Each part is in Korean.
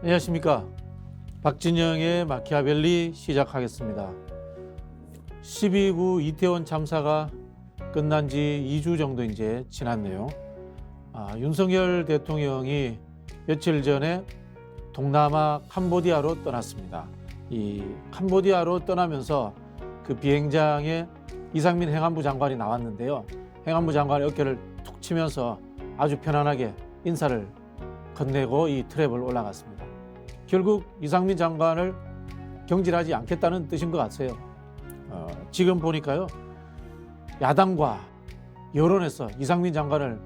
안녕하십니까. 박진영의 마키아벨리 시작하겠습니다. 12구 이태원 참사가 끝난 지 2주 정도 이제 지났네요. 윤석열 대통령이 며칠 전에 동남아 캄보디아로 떠났습니다. 이 캄보디아로 떠나면서 그 비행장에 이상민 행안부 장관이 나왔는데요. 행안부 장관의 어깨를 툭 치면서 아주 편안하게 인사를 건네고 이 트랩을 올라갔습니다. 결국 이상민 장관을 경질하지 않겠다는 뜻인 것 같아요. 지금 보니까요, 야당과 여론에서 이상민 장관을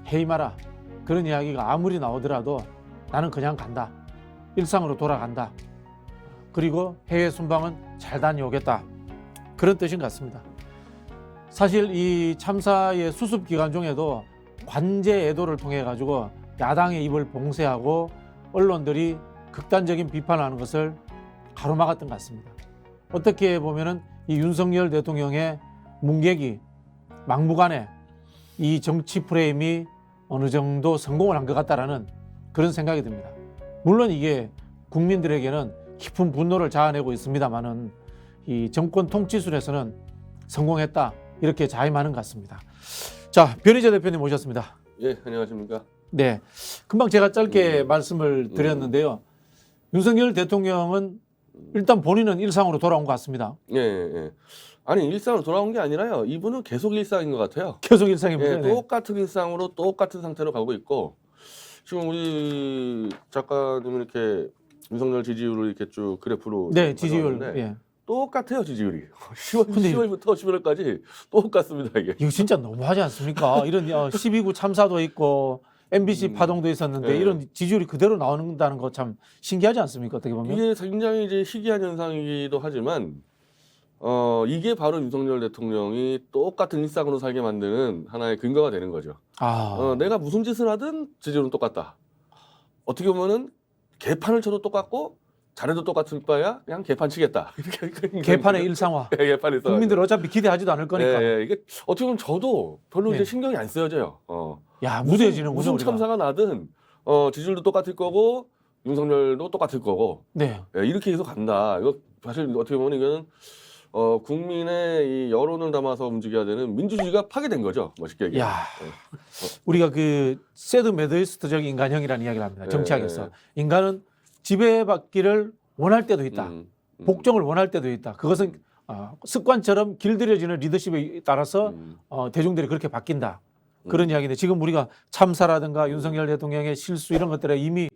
해임하라 그런 이야기가 아무리 나오더라도 나는 그냥 간다, 일상으로 돌아간다, 그리고 해외 순방은 잘 다녀오겠다, 그런 뜻인 것 같습니다. 사실 이 참사의 수습 기간 중에도 관제 애도를 통해 가지고 야당의 입을 봉쇄하고 언론들이 극단적인 비판하는 것을 가로막았던 것 같습니다. 어떻게 보면은 이 윤석열 대통령의 문객이 막무가내 이 정치 프레임이 어느 정도 성공을 한 것 같다라는 그런 생각이 듭니다. 물론 이게 국민들에게는 깊은 분노를 자아내고 있습니다만은 이 정권 통치술에서는 성공했다, 이렇게 자임하는 것 같습니다. 자, 변희재 대표님 모셨습니다. 예, 안녕하십니까. 네, 금방 제가 짧게 말씀을 드렸는데요. 윤석열 대통령은 일단 본인은 일상으로 돌아온 것 같습니다. 예, 예. 아니, 일상으로 돌아온 게 아니라요. 이분은 계속 일상인 것 같아요. 계속 일상입니다. 예, 똑같은 일상으로 똑같은 상태로 가고 있고, 지금 우리 작가님은 이렇게 윤석열 지지율을 이렇게 쭉 그래프로 네, 지지율. 가져왔는데 예. 똑같아요, 지지율이. 10월, 근데 10월부터 11월까지 똑같습니다, 이게. 이거 진짜 너무하지 않습니까? 이런 12구 참사도 있고 MBC 파동도 있었는데 네. 이런 지지율이 그대로 나온다는 거 참 신기하지 않습니까? 어떻게 보면. 이게 굉장히 이제 희귀한 현상이기도 하지만, 이게 바로 윤석열 대통령이 똑같은 일상으로 살게 만드는 하나의 근거가 되는 거죠. 내가 무슨 짓을 하든 지지율은 똑같다. 어떻게 보면은 개판을 쳐도 똑같고 잘해도 똑같을 바야 그냥 개판 치겠다. 개판의 일상화. 개판에서 국민들 어차피 기대하지도 않을 거니까. 예, 예. 이게 어떻게 보면 저도 별로 예. 이제 신경이 안 쓰여져요. 야, 무뎌지는군요. 무슨 우리가. 참사가 나든 지지율도 똑같을 거고 윤석열도 똑같을 거고, 네. 예, 이렇게 계속 간다. 이거 사실 어떻게 보면 이거는 국민의 이 여론을 담아서 움직여야 되는 민주주의가 파괴된 거죠. 멋있게 얘기하면. 야, 우리가 그 세드 메더리스트적 인간형이라는 이야기를 합니다. 정치학에서. 인간은 지배받기를 원할 때도 있다. 복종을 원할 때도 있다. 그것은 습관처럼 길들여지는 리더십에 따라서 대중들이 그렇게 바뀐다. 그런 이야기인데 지금 우리가 참사라든가 윤석열 대통령의 실수 이런 것들에 이미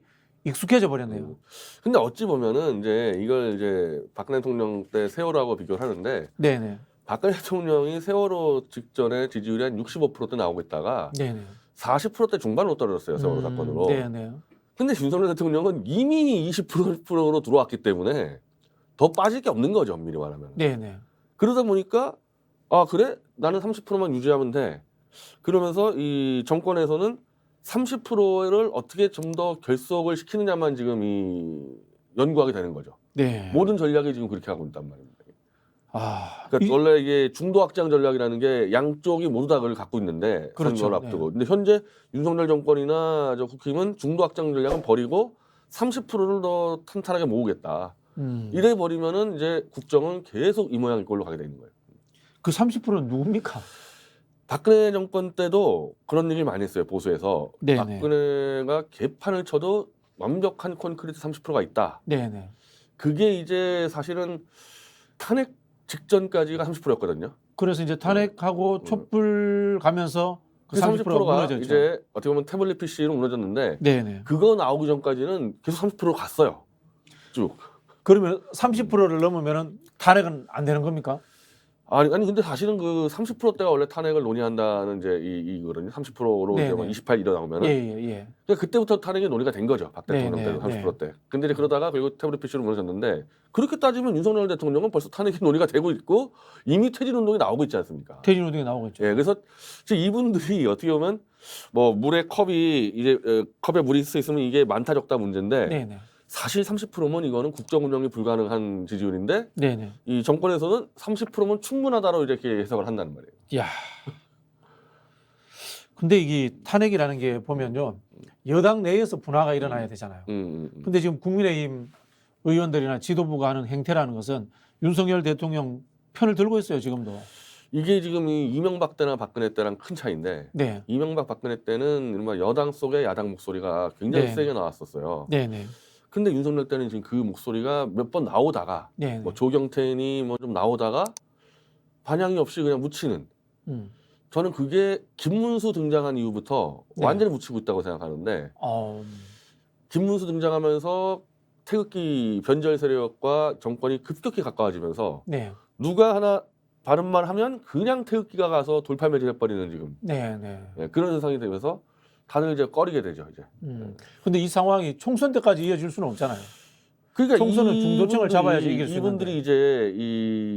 익숙해져 버렸네요. 근데 어찌 보면은 이제 이걸 이제 박근혜 대통령 때 세월호하고 비교를 하는데, 네네. 박근혜 대통령이 세월호 직전에 지지율이 한 65%대 나오고 있다가 네네. 40%대 중반으로 떨어졌어요. 세월호 사건으로. 네네. 근데 윤석열 대통령은 이미 20%로 들어왔기 때문에 더 빠질 게 없는 거죠, 엄밀히 말하면. 네네. 그러다 보니까 그래? 나는 30%만 유지하면 돼. 그러면서 이 정권에서는 30%를 어떻게 좀 더 결속을 시키느냐만 지금 이 연구하게 되는 거죠. 네. 모든 전략이 지금 그렇게 하고 있단 말입니다. 그러니까 이- 원래 이게 중도 확장 전략이라는 게 양쪽이 모두 다 그걸 갖고 있는데, 그렇죠. 선거를 앞두고. 근데 현재 윤석열 정권이나 저 국힘은 중도 확장 전략은 버리고 30%를 더 탄탄하게 모으겠다. 이래 버리면은 이제 국정은 계속 이 모양일 걸로 가게 되는 거예요. 그 30%는 누굽니까? 박근혜 정권 때도 그런 얘기를 많이 했어요, 보수에서. 네네. 박근혜가 개판을 쳐도 완벽한 콘크리트 30%가 있다. 네네. 그게 이제 사실은 탄핵 직전까지가 30%였거든요. 그래서 이제 탄핵하고 촛불 가면서 그 30%가 30%가 무너졌죠. 이제 어떻게 보면 태블릿 PC로 무너졌는데, 네네. 그거 나오기 전까지는 계속 30% 갔어요. 쭉. 그러면 30%를 넘으면 탄핵은 안 되는 겁니까? 아니 근데 사실은 그 30%대가 원래 탄핵을 논의한다는 이제 이거든요. 30%로 이제 네네. 28 일어나오면은. 예. 그러니까 그때부터 탄핵이 논의가 된 거죠. 박 대통령 네네, 때도 30%대. 근데 이제 그러다가 결국 태블릿 PC로 무너졌는데, 그렇게 따지면 윤석열 대통령은 벌써 탄핵이 논의가 되고 있고 이미 퇴진 운동이 나오고 있지 않습니까? 퇴진 운동이 나오고 있죠. 예, 그래서 지금 이분들이 어떻게 보면 뭐 물에 컵이 이제 컵에 물이 있으면 이게 많다 적다 문제인데, 네네. 사실 30%면 이거는 국정 운영이 불가능한 지지율인데, 네네. 이 정권에서는 30%면 충분하다로 이렇게 해석을 한다는 말이에요. 야. 근데 이게 탄핵이라는 게 보면요. 여당 내에서 분화가 일어나야 되잖아요. 근데 지금 국민의힘 의원들이나 지도부가 하는 행태라는 것은 윤석열 대통령 편을 들고 있어요, 지금도. 이게 지금 이 이명박 때나 박근혜 때랑 큰 차이인데 네. 이명박 박근혜 때는 이른바 여당 속의 야당 목소리가 굉장히 네. 세게 나왔었어요. 네네. 근데 윤석열 때는 지금 그 목소리가 몇 번 나오다가 네. 뭐 조경태니 뭐 좀 나오다가 반향이 없이 그냥 묻히는. 저는 그게 김문수 등장한 이후부터 네. 완전히 묻히고 있다고 생각하는데 어, 김문수 등장하면서 태극기 변절 세력과 정권이 급격히 가까워지면서 네. 누가 하나 바른 말 하면 그냥 태극기가 가서 돌팔매질해버리는 지금 네네. 예, 그런 현상이 되면서 다들 이제 꺼리게 되죠 이제. 근데 이 상황이 총선 때까지 이어질 수는 없잖아요. 그러니까 총선은 중도층을 잡아야지 이길 수 이분들이 있는데. 이제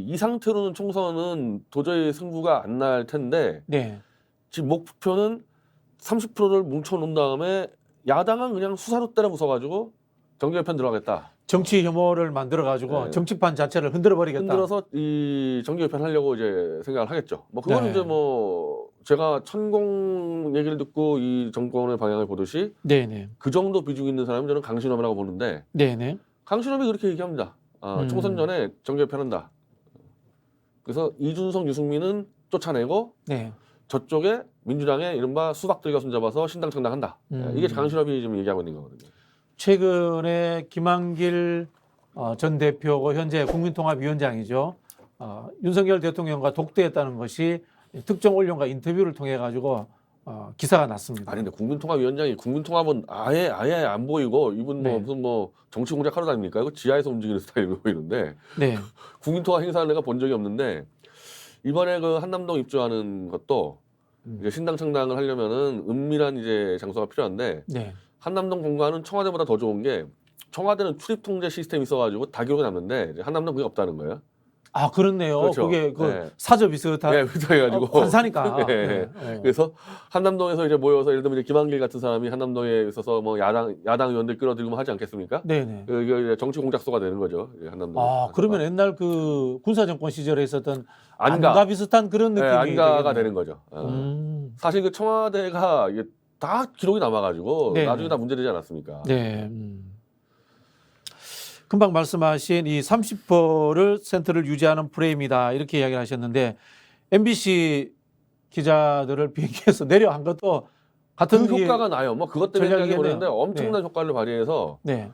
이 상태로는 총선은 도저히 승부가 안 날 텐데 네. 지금 목표는 30%를 뭉쳐놓은 다음에 야당은 그냥 수사로 때려 부숴가지고 정계개편 들어가겠다. 정치 혐오를 만들어 가지고 네. 정치판 자체를 흔들어 버리겠다. 흔들어서 이 정계개편 하려고 이제 생각을 하겠죠. 뭐 그거는 네. 이제 뭐 제가 천공 얘기를 듣고 이 정권의 방향을 보듯이 네네. 그 정도 비중 있는 사람은 저는 강신업이라고 보는데 네네. 강신업이 그렇게 얘기합니다. 총선 전에 정계개편한다. 그래서 이준석, 유승민은 쫓아내고 네. 저쪽에 민주당의 이른바 수박들과 손잡아서 신당 창당한다. 이게 강신업이 지금 얘기하고 있는 거거든요. 최근에 김한길 전 대표고 현재 국민통합위원장이죠. 윤석열 대통령과 독대했다는 것이 특정 언론과 인터뷰를 통해 가지고 기사가 났습니다. 아니 근데 국민통합위원장이 국민통합은 아예 안 보이고 이분 뭐 네. 무슨 뭐 정치 공작 하러 다닙니까? 이거 지하에서 움직이는 스타일로 보이는데 네. 국민통합 행사를 내가 본 적이 없는데 이번에 그 한남동 입주하는 것도 이제 신당 창당을 하려면은 은밀한 이제 장소가 필요한데 네. 한남동 공간은 청와대보다 더 좋은 게 청와대는 출입 통제 시스템이 있어가지고 다 기록이 남는데 이제 한남동 그게 없다는 거예요. 아 그렇네요. 그렇죠. 그게 그 네. 사저 비슷한 네, 그래가지고 관사니까. 네. 네. 그래서 한남동에서 이제 모여서 예를 들면 이제 김한길 같은 사람이 한남동에 있어서 뭐 야당 의원들 끌어들이고 하지 않겠습니까? 네네. 이게 이제 정치 공작소가 되는 거죠. 이제 한남동. 그러면 옛날 그 군사정권 시절에 있었던 안가. 안가 비슷한 그런 느낌이 안가가 되겠네요. 되는 거죠. 사실 그 청와대가 이게 다 기록이 남아가지고 네네. 나중에 다 문제되지 않았습니까? 네. 금방 말씀하신 이 30%를 센터를 유지하는 프레임이다 이렇게 이야기를 하셨는데 MBC 기자들을 비행기에서 내려한 것도 같은 그 효과가 나요. 뭐 그것 때문에 전략이겠네요. 모르는데 엄청난 효과를 발휘해서 네.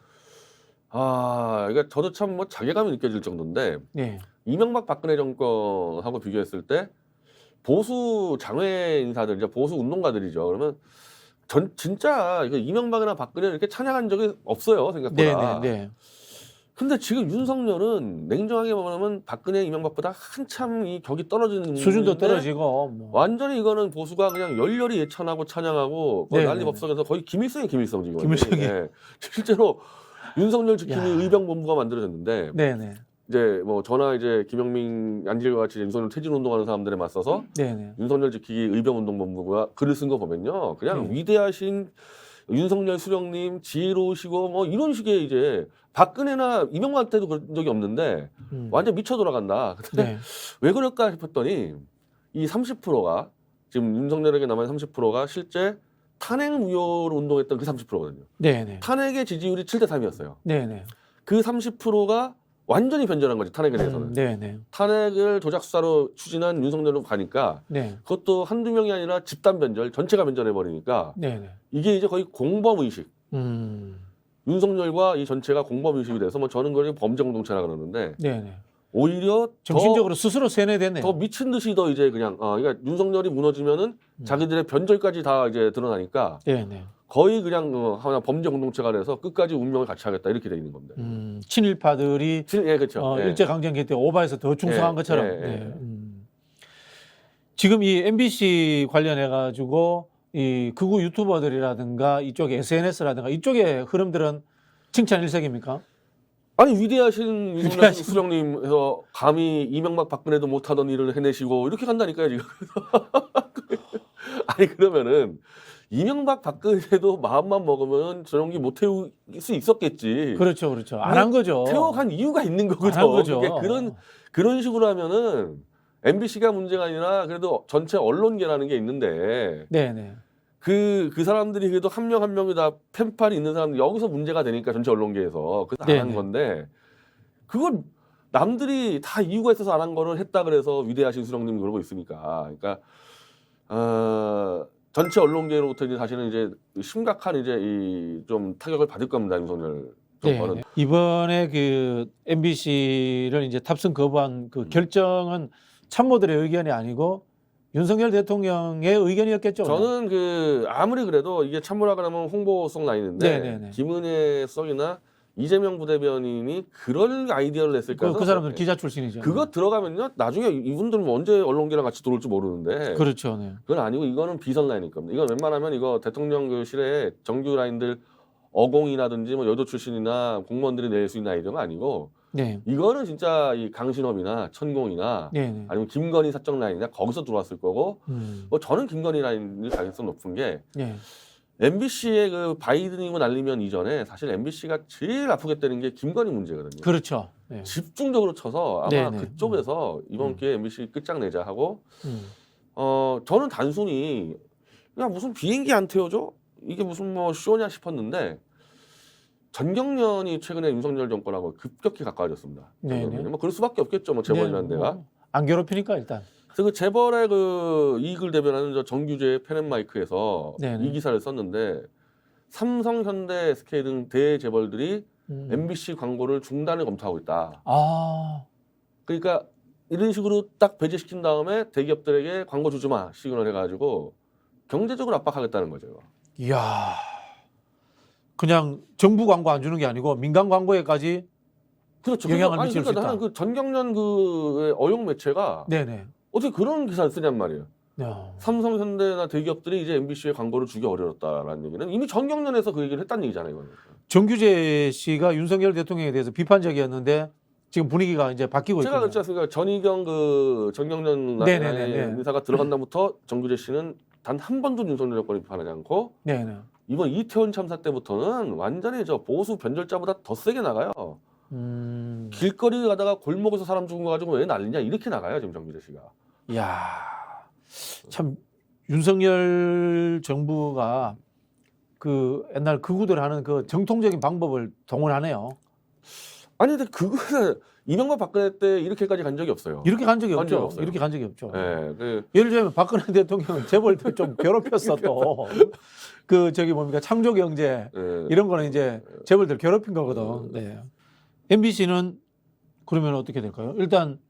이게 저도 참 뭐 자괴감이 느껴질 정도인데 네. 이명박 박근혜 정권하고 비교했을 때 보수 장외 인사들 이제 보수 운동가들이죠. 그러면 진짜 이거 이명박이나 박근혜를 이렇게 찬양한 적이 없어요 생각보다. 네. 네. 근데 지금 윤석열은 냉정하게 말하면 박근혜, 이명박보다 한참 이 격이 떨어지는 수준도 분인데 떨어지고 뭐. 완전히 이거는 보수가 그냥 열렬히 예찬하고 찬양하고 네, 난리 네. 법석에서 거의 김일성이 지금. 김일성이. 예. 실제로 윤석열 지킴이 야. 의병본부가 만들어졌는데 네네. 이제 뭐 저나 이제 김영민, 안질과 같이 윤석열 퇴진 운동하는 사람들에 맞서서 네네. 윤석열 지키기 의병운동본부가 글을 쓴 거 보면요, 그냥 네. 위대하신 윤석열 수령님 지혜로우시고 뭐 이런 식의 이제 박근혜나 이명박 때도 그런 적이 없는데 완전 미쳐 돌아간다. 근데 네. 왜 그럴까 싶었더니 이 30%가 지금 윤석열에게 남은 30%가 실제 탄핵 무효로 운동했던 그 30%거든요. 네네. 탄핵의 지지율이 7대 3이었어요. 네네. 그 30%가 완전히 변절한 거죠. 탄핵에 대해서는. 네네. 탄핵을 조작 수사로 추진한 윤석열로 가니까 네. 그것도 한두 명이 아니라 집단 변절, 전체가 변절해 버리니까 네네. 이게 이제 거의 공범 의식. 음. 윤석열과 이 전체가 공범 의식이 돼서 뭐 저는 그걸 범죄 공동체라 그러는데 네네. 오히려 정신적으로 스스로 세뇌됐네요. 더 미친 듯이 더 이제 그냥 그러니까 윤석열이 무너지면은 자기들의 변절까지 다 이제 드러나니까 네네. 거의 그냥 하나 범죄 공동체가 돼서 끝까지 운명을 같이 하겠다 이렇게 돼 있는 겁니다. 친일파들이 예, 그렇죠. 예. 일제강점기 때 오바해서 더 충성한 예, 것처럼. 예, 네. 지금 이 MBC 관련해 가지고 이 극우 유튜버들이라든가 이쪽 SNS라든가 이쪽의 흐름들은 칭찬 일색입니까? 아니 위대하신 윤석열 수령님에서 감히 이명박 박근혜도 못하던 일을 해내시고 이렇게 간다니까요 지금. 아니 그러면은 이명박 박근혜도 마음만 먹으면 전용기 못 태울 수 있었겠지. 그렇죠, 그렇죠. 안 한 거죠. 태워간 이유가 있는 거거든. 안 한 거죠. 그런 식으로 하면은 MBC가 문제가 아니라 그래도 전체 언론계라는 게 있는데 네네. 그 사람들이 그래도 한 명 한 명이 다 펜팔이 있는 사람들 여기서 문제가 되니까 전체 언론계에서 그래서 안 한 네네. 건데 그걸 남들이 다 이유가 있어서 안 한 거를 했다 그래서 위대하신 수령님이 그러고 있으니까 그러니까 전체 언론계로부터 이제 사실은 이제 심각한 이제 이 좀 타격을 받을 겁니다 윤석열 정권은. 네. 이번에 그 MBC를 이제 탑승 거부한 그 결정은 참모들의 의견이 아니고 윤석열 대통령의 의견이었겠죠. 저는 그 아무리 그래도 이게 참모라 그러면 홍보성 라인인데 네네네. 김은혜 수석이나 이재명 부대변인이 그럴 아이디어를 냈을까? 그 사람들 기자 출신이죠. 그거 들어가면요 나중에 이분들은 언제 언론계랑 같이 들어올지 모르는데 그렇죠. 네. 그건 아니고 이거는 비선 라인일 겁니다. 이건 웬만하면 이거 대통령실에 정규 라인들 어공이라든지 뭐 여도 출신이나 공무원들이 낼 수 있는 아이디어가 아니고 네. 이거는 진짜 이 강신업이나 천공이나 네네. 아니면 김건희 사적 라인이나 거기서 들어왔을 거고 뭐 저는 김건희 라인일 가능성 높은 게 네. MBC의 그 바이든이고 날리면 이전에 사실 MBC가 제일 아프게 되는 게 김건희 문제거든요. 그렇죠. 네. 집중적으로 쳐서 아마 네네. 그쪽에서 이번 기회에 MBC 끝장내자 하고 음. 저는 단순히 야 무슨 비행기 안 태워줘? 이게 무슨 뭐 쇼냐 싶었는데 전경련이 최근에 윤석열 정권하고 급격히 가까워졌습니다. 네네. 뭐 그럴 수밖에 없겠죠. 뭐 재벌이라는 네, 데가. 뭐 안 괴롭히니까 일단. 그래서 그 재벌의 그 이익을 대변하는 저 정규재 펜앤마이크에서 네네. 이 기사를 썼는데 삼성, 현대, SK 등 대재벌들이 MBC 광고를 중단을 검토하고 있다. 아. 그러니까 이런 식으로 딱 배제시킨 다음에 대기업들에게 광고 주지 마 시그널 해가지고 경제적으로 압박하겠다는 거죠. 이야. 그냥 정부 광고 안 주는 게 아니고 민간 광고에까지 그렇죠. 영향을 아니, 미칠 수 그러니까 있다. 나는 그 전경련 그 어용 매체가 네네. 어떻게 그런 기사를 쓰냔 말이에요. 야. 삼성, 현대나 대기업들이 이제 MBC에 광고를 주기 어려웠다라는 얘기는 이미 전경련에서 그 얘기를 했다는 얘기잖아요. 이거는. 정규재 씨가 윤석열 대통령에 대해서 비판적이었는데 지금 분위기가 이제 바뀌고 제가 있거든요. 그렇지 않습니까? 전희경 그 전경련 네네네. 인사가 들어간 다음부터 정규재 씨는 단 한 번도 윤석열 정권을 비판하지 않고 네네. 이번 이태원 참사 때부터는 완전히 저 보수 변절자보다 더 세게 나가요. 길거리 가다가 골목에서 사람 죽은 거 가지고 왜 난리냐 이렇게 나가요 지금 정규재 씨가. 이야. 참 윤석열 정부가 그 옛날 극우들 하는 그 정통적인 방법을 동원하네요. 아니 근데 그거는 이명박 박근혜 때 이렇게까지 간 적이 없어요. 이렇게 간 적이 간 적이 없죠. 없어요. 이렇게 간 적이 없죠. 네, 예를 들면 박근혜 대통령은 재벌들 좀 괴롭혔어 또. 그 저기 뭡니까 창조경제 네. 이런 거는 이제 재벌들 괴롭힌 거거든. 네. MBC는 그러면 어떻게 될까요? 일단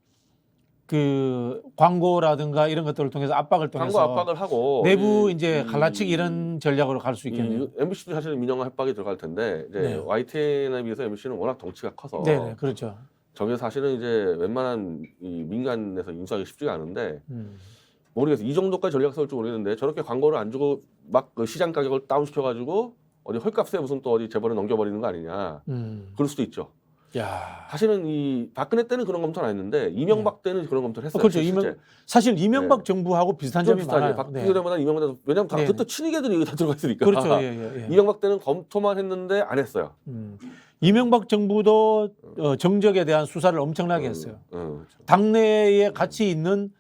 그 광고라든가 이런 것들을 통해서 압박을 통해서 광고 압박을 하고 내부 이제 갈라치기 이런 전략으로 갈 수 있겠네요. MBC도 사실 민영화 협박이 들어갈 텐데 이제 네. YTN에 비해서 MBC는 워낙 덩치가 커서 네, 그렇죠. 저게 사실은 이제 웬만한 이 민간에서 인수하기 쉽지가 않은데 모르겠어요. 이 정도까지 전략 세울 줄 모르겠는데 저렇게 광고를 안 주고 막 그 시장 가격을 다운시켜가지고 어디 헐값에 무슨 또 어디 재벌에 넘겨버리는 거 아니냐. 그럴 수도 있죠. 야. 사실은 이 박근혜 때는 그런 검토는 안 했는데 이명박 때는 그런 검토를 했어요. 그렇죠. 실제. 사실 이명박 네. 정부하고 비슷한 좀 점이 비슷하죠. 많아요. 박근혜보다 이명박 때도 왜냐면 다 네. 그때 친이계들이 다 들어가 있으니까. 그렇죠. 예. 이명박 때는 검토만 했는데 안 했어요. 이명박 정부도 정적에 대한 수사를 엄청나게 했어요. 그렇죠. 당내에 같이 있는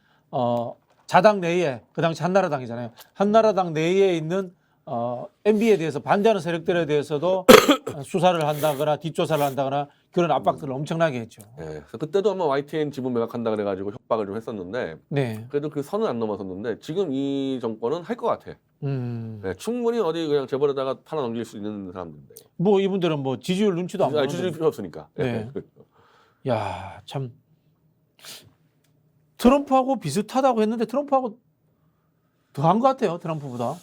자당 내에 그 당시 한나라당이잖아요. 한나라당 내에 있는 MB에 대해서 반대하는 세력들에 대해서도 수사를 한다거나 뒷조사를 한다거나 그런 압박들을 엄청나게 했죠. 네. 그래서 그때도 아마 YTN 지분 매각한다 그래가지고 협박을 좀 했었는데 네. 그래도 그 선은 안 넘어섰는데 지금 이 정권은 할 것 같아. 네, 충분히 어디 그냥 재벌에다가 팔아 넘길 수 있는 사람들인데. 뭐 이분들은 뭐 지지율 눈치도 안 보는데. 지지율 필요 없으니까. 네. 야, 참 트럼프하고 비슷하다고 했는데 트럼프하고 더한 것 같아요. 트럼프보다.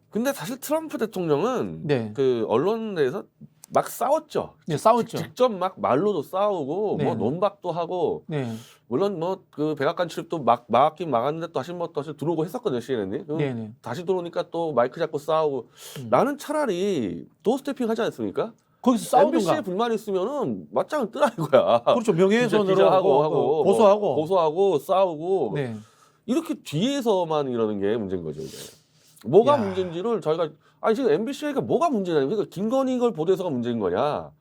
근데 사실 트럼프 대통령은 네. 그 언론 내에서 막 싸웠죠. 네, 싸웠죠. 직접 막 말로도 싸우고 네. 뭐 논박도 하고 네. 물론 뭐 그 백악관 출입도 막긴 막았는데 또 다시 뭐 다시 들어오고 했었거든요 CNN이. 네네. 다시 들어오니까 또 마이크 잡고 싸우고 나는 차라리 도어스태핑 하지 않습니까? 거기서 MBC에 싸우든가. 불만이 있으면은 맞짱을 뜨라 이거야. 그렇죠. 명예훼손으로 기자하고 고소하고 싸우고 네. 이렇게 뒤에서만 이러는 게 문제인 거죠 이게. 뭐가 야. 문제인지를 저희가 아니 지금 MBC가 뭐가 문제냐? 그러니까 김건희 걸 보도해서가 문제인 거냐?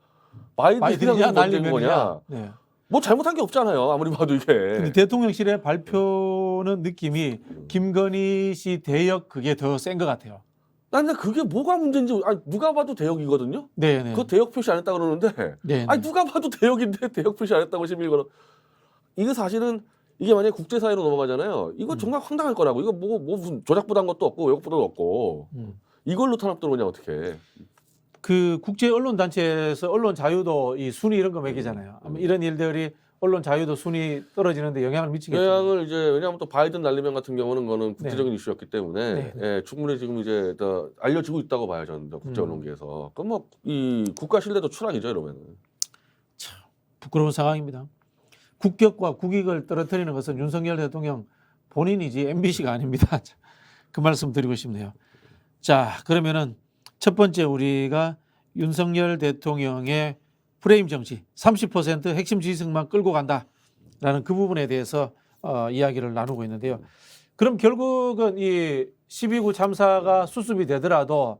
바이든이가 바이든이냐 문제인 거냐? 날리면이냐. 네. 뭐 잘못한 게 없잖아요. 아무리 봐도 이게. 근데 대통령실의 발표는 느낌이 김건희 씨 대역 그게 더 센 것 같아요. 난 근데 그게 뭐가 문제인지 아니, 누가 봐도 대역이거든요. 네네. 그거 대역 표시 안 했다 그러는데 네네. 아니 누가 봐도 대역인데 대역 표시 안 했다고 시민이 걸어. 이게 사실은 이게 만약에 국제사회로 넘어가잖아요. 이거 정말 황당할 거라고. 이거 뭐 무슨 조작부단 것도 없고 왜곡부단도 없고 이걸로 탄압 들어오냐 어떻게. 그 국제 언론 단체에서 언론 자유도 이 순위 이런 거 매기잖아요. 아마 이런 일들이 언론 자유도 순위 떨어지는데 영향을 미치겠죠. 영향을 이제 왜냐하면 또 바이든 날리면 같은 경우는 거는 국제적인 이슈였기 때문에 네. 예, 충분히 지금 이제 더 알려지고 있다고 봐요 저는 국제 언론계에서. 그럼 뭐 이 국가 신뢰도 추락이죠 이러면은. 참 부끄러운 상황입니다. 국격과 국익을 떨어뜨리는 것은 윤석열 대통령 본인이지 MBC가 아닙니다. 그 말씀 드리고 싶네요. 자, 그러면은 첫 번째 우리가 윤석열 대통령의 프레임 정치 30% 핵심 지지층만 끌고 간다라는 그 부분에 대해서 이야기를 나누고 있는데요. 그럼 결국은 이 12구 참사가 수습이 되더라도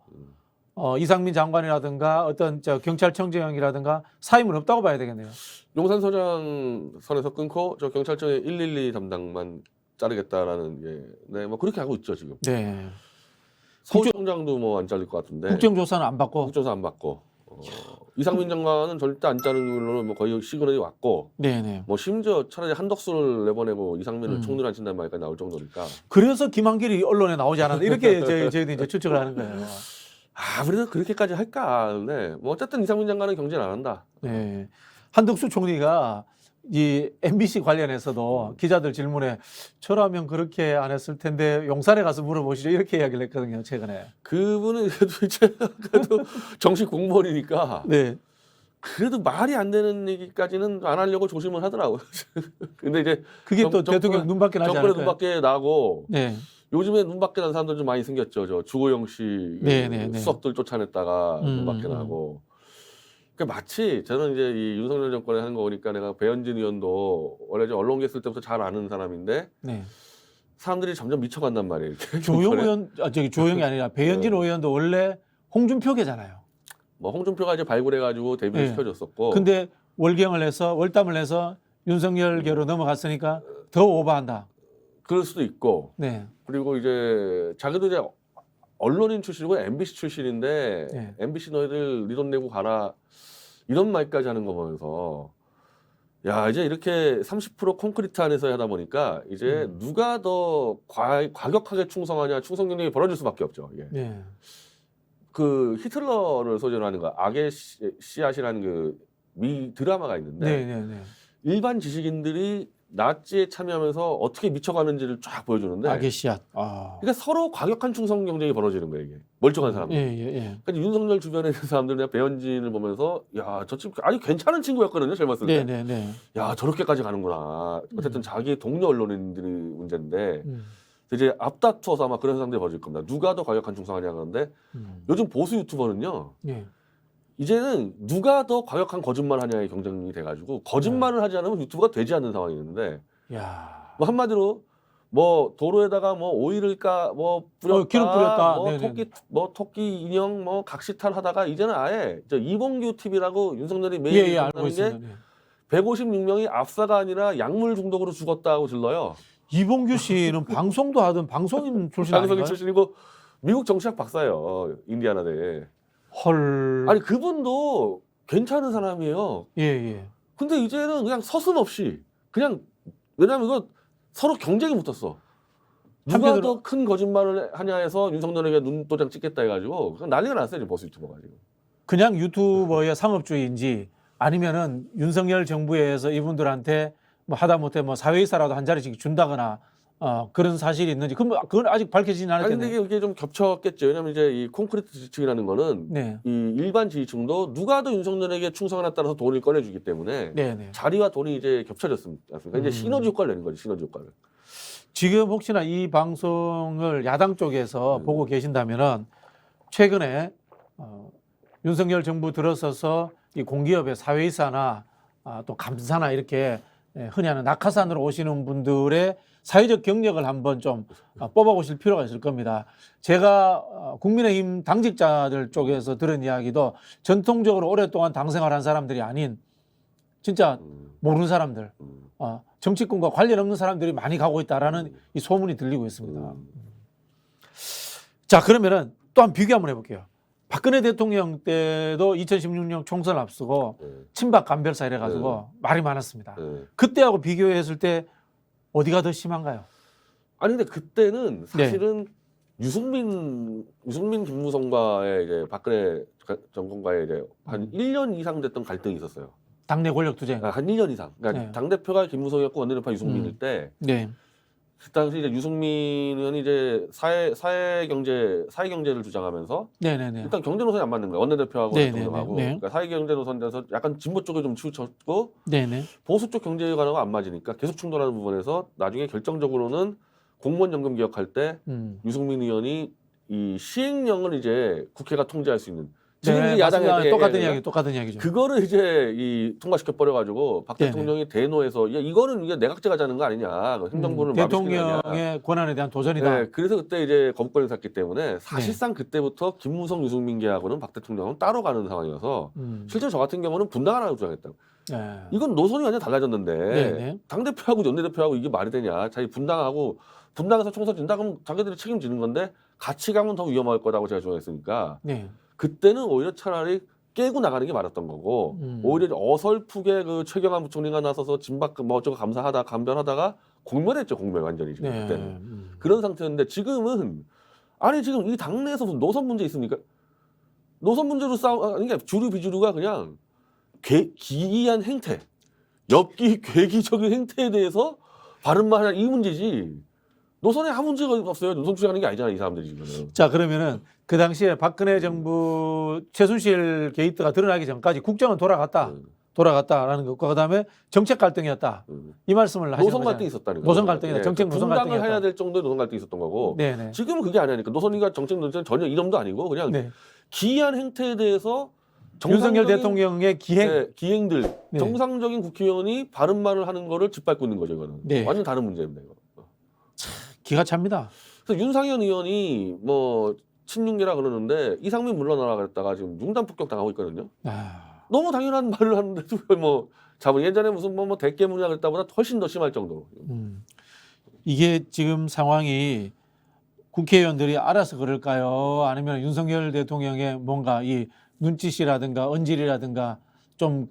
이상민 장관이라든가 어떤 경찰청장이라든가 사임은 없다고 봐야 되겠네요. 용산서장 선에서 끊고 저 경찰청의 112 담당만 자르겠다라는 게 네, 뭐 그렇게 하고 있죠 지금. 네. 서울청장도 뭐 안 잘릴 것 같은데. 국정조사는 안 받고. 국정조사 안 받고. 이상민 장관은 절대 안 자르는 걸로 뭐 거의 시그널이 왔고. 네네. 뭐 심지어 차라리 한덕수를 내보내고 이상민을 총리를 안 친다는 말까지 나올 정도니까. 그래서 김한길이 언론에 나오지 않았나 이렇게 저희들이 이제 추측을 하는 거예요. 그래도 그렇게까지 할까 하는데 뭐 어쨌든 이상민 장관은 경질 안 한다. 네. 한덕수 총리가 이 MBC 관련해서도 기자들 질문에 저라면 그렇게 안 했을 텐데 용산에 가서 물어보시죠 이렇게 이야기를 했거든요 최근에. 그분은 그래도 이제 그래도 정식 공무원이니까. 네. 그래도 말이 안 되는 얘기까지는 안 하려고 조심을 하더라고요. 근데 이제 그게 또 대통령 눈밖에 나지 않을까요? 정권에 눈밖에 나고. 네. 요즘에 눈밖에 난 사람들 좀 많이 생겼죠. 저 주호영 씨 수석들 쫓아냈다가 눈밖에 나고. 그러니까 마치 저는 이제 이 윤석열 정권에 하는 거 보니까 내가 배현진 의원도 원래 이제 언론계 있을 때부터 잘 아는 사람인데 네. 사람들이 점점 미쳐간단 말이에요. 이렇게. 조용 의원, 조용이 아니라 배현진 의원도 원래 홍준표계잖아요. 뭐 홍준표가 이제 발굴해가지고 데뷔를 시켜줬었고. 근데 월경을 해서 월담을 해서 윤석열계로 넘어갔으니까 더 오버한다. 그럴 수도 있고. 네. 그리고 이제 자기도 이제 언론인 출신이고 MBC 출신인데 MBC 너희들 네 돈 내고 가라 이런 말까지 하는 거 보면서 야 이제 이렇게 30% 콘크리트 안에서 하다 보니까 이제 누가 더 과격하게 충성하냐 충성 경쟁이 벌어질 수밖에 없죠. 이게. 네. 그 히틀러를 소재로 하는 거 악의 씨앗이라는 그 미 드라마가 있는데 일반 지식인들이 나치에 참여하면서 어떻게 미쳐가는지를 쫙 보여주는데 악의 씨앗. 그러니까 서로 과격한 충성 경쟁이 벌어지는 거예요 이게 멀쩡한 사람들. 그러니까 윤석열 주변에 있는 사람들 내가 배현진을 보면서 야 저 친구 아주 괜찮은 친구였거든요 젊었을 때. 야 저렇게까지 가는구나. 어쨌든 자기 동료 언론인들이 문제인데 이제 앞다투어서 아마 그런 상황들이 벌어질 겁니다. 누가 더 과격한 충성하냐 그런데 요즘 보수 유튜버는요. 이제는 누가 더 과격한 거짓말 하냐의 경쟁이 돼가지고 거짓말을 하지 않으면 유튜브가 되지 않는 상황이 있는데 뭐 한마디로 뭐 도로에다가 뭐 오일을 뭐 뿌렸다, 기름 뿌렸다, 토끼 인형 뭐 각시탈 하다가 이제는 아예 저 이봉규 TV라고 윤석열이 매일 알고 있습니다. 156명이 압사가 아니라 약물 중독으로 죽었다고 질러요. 이봉규 씨는 방송도 하던 방송인 출신 아닌가요? 방송인 출신이고 미국 정치학 박사예요. 인디아나대. 헐. 아니 그분도 괜찮은 사람이에요. 근데 이제는 그냥 서슴없이 그냥 왜냐면 이거 서로 경쟁이 붙었어. 누가 더 큰 거짓말을 하냐 해서 윤석열에게 눈도장 찍겠다 해가지고 그냥 난리가 났어요. 보수 유튜버가 지금. 그냥 유튜버의 상업주의인지 아니면은 윤석열 정부에서 이분들한테 뭐 하다못해 뭐 사회이사라도 한 자리씩 준다거나 그런 사실이 있는지 그건 아직 밝혀지진 않았겠네요. 아니 근데 이게 좀 겹쳤겠죠. 왜냐면 이제 이 콘크리트 지지층이라는 거는 이 일반 지지층도 누가 더 윤석열에게 충성하냐에 따라서 돈을 꺼내주기 때문에 자리와 돈이 이제 겹쳐졌습니다. 그러니까 이제 시너지 효과를 내는 거죠. 시너지 효과를. 지금 혹시나 이 방송을 야당 쪽에서 보고 계신다면은 최근에 윤석열 정부 들어서서 이 공기업의 사회이사나 또 감사나 이렇게 흔히 하는 낙하산으로 오시는 분들의 사회적 경력을 한번 좀 뽑아보실 필요가 있을 겁니다. 제가 국민의힘 당직자들 쪽에서 들은 이야기도 전통적으로 오랫동안 당생활한 사람들이 아닌 진짜 모르는 사람들, 정치권과 관련 없는 사람들이 많이 가고 있다라는 이 소문이 들리고 있습니다. 자, 그러면은 또 한 비교 한번 해볼게요. 박근혜 대통령 때도 2016년 총선을 앞두고 친박 간별사 이래 가지고 말이 많았습니다. 그때하고 비교했을 때 어디가 더 심한가요? 아니 근데 그때는 사실은 유승민 김무성과의 이제 박근혜 정권과의 이제 한 1년 이상 됐던 갈등이 있었어요. 당내 권력 투쟁. 한 1년 이상. 그러니까 당 대표가 김무성이었고 원내대표가 유승민일 때. 그 당시 이제 유승민 의원이 이제 사회 경제를 주장하면서 일단 경제 노선이 안 맞는 거야. 원내대표하고 대통령하고. 그러니까 사회 경제 노선에서 약간 진보 쪽에 좀 치우쳤고 보수 쪽 경제 관화가 안 맞으니까 계속 충돌하는 부분에서 나중에 결정적으로는 공무원 연금 개혁할 때 유승민 의원이 이 시행령을 이제 국회가 통제할 수 있는 지금 이제 야당의 똑같은 이야기죠. 그거를 이제 이 통과시켜 버려가지고 박 대통령이 대노해서 야, 이거는 이게 내각제가 자는 거 아니냐, 행정부를 대통령의 권한에 대한 도전이다. 그래서 그때 이제 거부권을 샀기 때문에 사실상 그때부터 김무성, 유승민계하고는 박 대통령은 따로 가는 상황이어서 실제로 저 같은 경우는 분당하라고 주장했다고. 이건 노선이 완전 달라졌는데 당 대표하고 원내대표하고 이게 말이 되냐? 자기 분당해서 총선 진다 그러면 자기들이 책임지는 건데 같이 가면 더 위험할 거라고 제가 주장했으니까. 그때는 오히려 차라리 깨고 나가는 게 맞았던 거고 오히려 어설프게 그 최경환 부총리가 나서서 진박 뭐 어쩌고 감별하다가 공멸했죠. 공멸 완전히 지금 그때는 그런 상태였는데 지금은 아니 지금 이 당내에서 무슨 노선 문제 있습니까? 노선 문제로 그러니까 주류 비주류가 그냥 기이한 행태, 엽기 괴기적인 행태에 대해서 바른말 하냐 이 문제지. 노선에 아무 문제가 없어요. 노선 주장하는 게 아니잖아, 이 사람들이 지금. 자, 그러면은 그 당시에 박근혜 정부 최순실 게이트가 드러나기 전까지 국정은 돌아갔다라는 것과 그다음에 정책 갈등이었다. 이 말씀을 하시는 노선 갈등이 있었다는 거죠. 노선 갈등이다. 정책 노선 갈등이었다. 분당을 해야 될 정도의 노선 갈등이 있었던 거고. 지금은 그게 아니니까 노선이가 정책 노선 전혀 이름도 아니고 그냥 기이한 행태에 대해서 윤석열 대통령의 기행들 정상적인 국회의원이 바른 말을 하는 거를 짓밟고 있는 거죠. 이거는 완전 다른 문제입니다. 이거. 기가 찹니다. 그래서 윤상현 의원이 뭐 친윤계라 그러는데 이상민 물러나라 그랬다가 지금 융단 폭격 당하고 있거든요. 너무 당연한 말을 하는데도 뭐 예전에 무슨 뭐 대깨문이라 그랬다보다 훨씬 더 심할 정도로. 이게 지금 상황이 국회의원들이 알아서 그럴까요? 아니면 윤석열 대통령의 뭔가 이 눈짓이라든가 언질이라든가 좀